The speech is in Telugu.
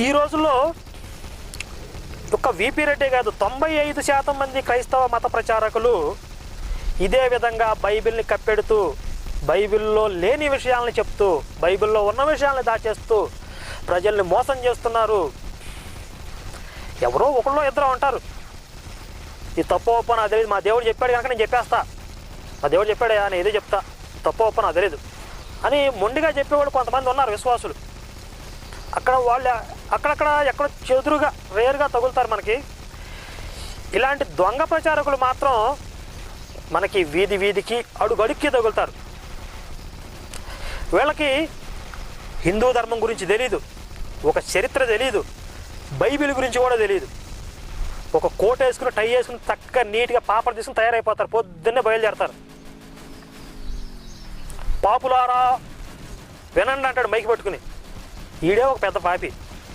ఈ రోజుల్లో ఒక్క విపి రెడ్డి కాదు, 95% మంది క్రైస్తవ మత ప్రచారకులు ఇదే విధంగా బైబిల్ని కప్పెడుతూ, బైబిల్లో లేని విషయాలను చెప్తూ, బైబిల్లో ఉన్న విషయాలను దాచేస్తూ ప్రజల్ని మోసం చేస్తున్నారు. ఎవరో ఒకళ్ళో ఇద్దరు ఉంటారు, ఈ తప్పు ఒప్ప నాకు తెలియదు, మా దేవుడు చెప్పాడు కనుక నేను చెప్పేస్తా, మా దేవుడు చెప్పాడు నేను ఏదో చెప్తా, తప్పు ఒప్ప నాకు తెలియదు అని మొండిగా చెప్పేవాడు కొంతమంది ఉన్నారు విశ్వాసులు. అక్కడ వాళ్ళు అక్కడక్కడ ఎక్కడో చెదురుగా రేరుగా తగులుతారు మనకి. ఇలాంటి దొంగ ప్రచారకులు మాత్రం మనకి వీధి వీధికి అడుగడుక్కి తగులుతారు. వీళ్ళకి హిందూ ధర్మం గురించి తెలీదు, ఒక చరిత్ర తెలీదు, బైబిల్ గురించి కూడా తెలీదు. ఒక కోట్ వేసుకుని, టై వేసుకుని, చక్కగా నీట్గా పాపర్ తీసుకుని తయారైపోతారు, పొద్దున్నే బయలుదేరతారు. పాపులారా వినండి అంటాడు మైకి పట్టుకుని. ఈడే ఒక పెద్ద పాపి.